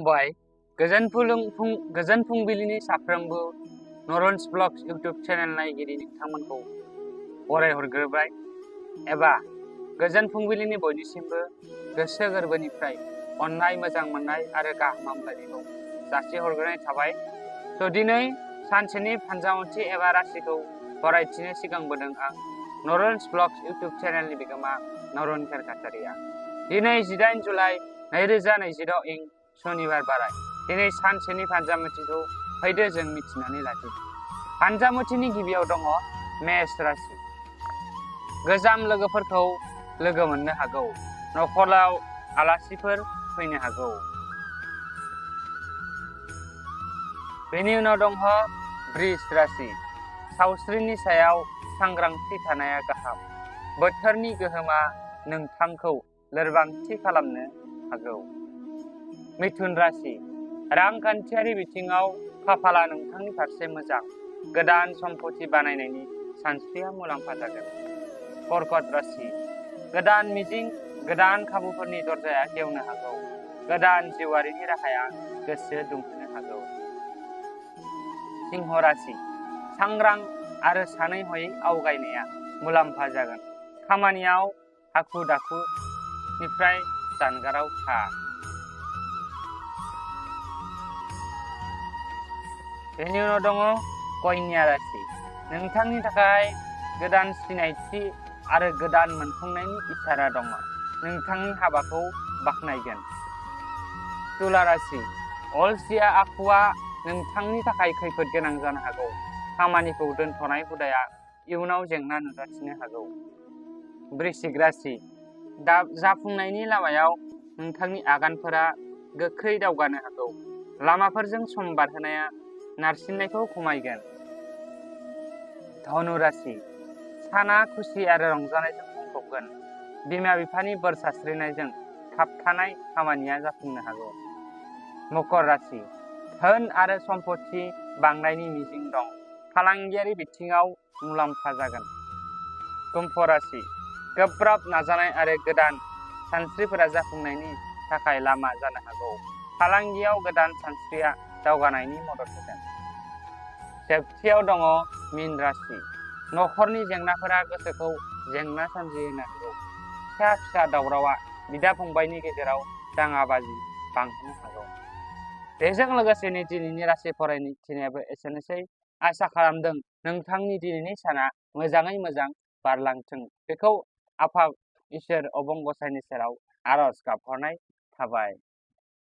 खुलुमबाय गोजोन फुंबिलिनि साफ्रोमबो Narun'sVlogs YouTube चेनेल नायगिरि नोंथांमोनखौ बरायहरग्रोबाय एबा गोजोन फुंबिलिनि बयनिसिमबो गोसो गोरबोनिफ्राय अननाय मोजां मोननाय आरो गाहाम हामलायनायखौ जासिहरग्रोनाय थाबाय। दिनै सानसेनि फानजामुथि एबा राशिखौ फरायथिनो सिगांबोदों आं Narun'sVlogs YouTube चेनेलनि बिगोमा नरुन कासारिया। दिनै 18 जुलाइ 2026 इं शनिबार बाराय। दिनै सानसेनि फानजामुथिखौ फैदो जों मिथिनानै लादि। फानजामुथिनि गिबियाव दङ मेष राशि। गोजाम लोगोफोरखौ लोगो मोननो हागौ। नखराव आलासिफोर फैनो हागौ। बेनि उनाव दङ वृष राशि। सावस्रिनि सायाव सांग्रांथि थानाया गाहाम। बोथोरनि गोहोमा नोंथांखौ लोरबांथि खालामनो हागौ। मिथुन राशि। रांखान्थियारि बिथिङाव खाफाला नोंथांनि फारसे मोजां। गोदान सम्पथि बानायनायनि सानस्रिया मुलाम्फा जागोन। कर्कट राशि। गोदान मिजिं, गोदान खाबुफोरनि दरजाया गेवनो हागौ। गोदान जिउआरिनि राहाया गोसो दुंहोनो हागौ। सिंह राशि। सांग्रां आरो सानै हयै आवगायनाया मुलाम्फा जागोन। खामानियाव हाखु दाखुनिफ्राय जानगाराव था। बेनि उनाव दङ कन्या राशि। नोंथांनि थाखाय गोदान सिनायथि आरो गोदान मोनफुंनायनि इसारा दङ। नोंथांनि हाबाखौ बाख्नायगोन। तुला राशि। अलसिया आखुआ नोंथांनि थाखाय खैफोद गोनां जानो हागौ। खामानिखौ दोनथ'नाय हुदाया इयुनाव जेंना नुजाथिनो हागौ। वृश्चिक राशि। जाफुंनायनि लामायाव नोंथांनि आगानफोरा गोख्रै दावगानो हागौ। लामाफोरजों सम बारहोनाया नारसिननायखौ खमायगोन। धनु राशि। साना खुसि आरो रंजानायजों बुंफबगोन। बिमा बिफानि बोर सारस्रिनायजों थाबथानाय खामानिया जाफुंनो हागौ। मकर राशि। धोन आरो सम्पथि बांनायनि मिजिं दं। फालांगियारि बिथिङाव मुलाम्फा जागोन। कुम्भ राशि। गोब्राब नाजानाय आरो गोदान सानस्रिफोरा जाफुंनायनि थाखाय लामा जानो हागौ। फालांगियाव गोदान सानस्रिया दावगानायनि मदद होगोन। जोबथियाव दङ मीन राशि। नखरनि जेंनाफोरा गोसोखौ जेंना सोमजिहोनो हागौ। फिसा फिसा दावरावआ बिदा फंबायनि गेजेराव दाङाबाजि बांहोनो हागौ। बेजों लोगोसेनो दिनैनि राशि फरायथिनायाबो एसेनोसै। आसा खालामदों नोंथांनि दिनैनि साना मोजाङै मोजां बारलांथों। बेखौ आफा इसोर अबं गसाइनि सेराव आरज गाबहरनाय थाबाय।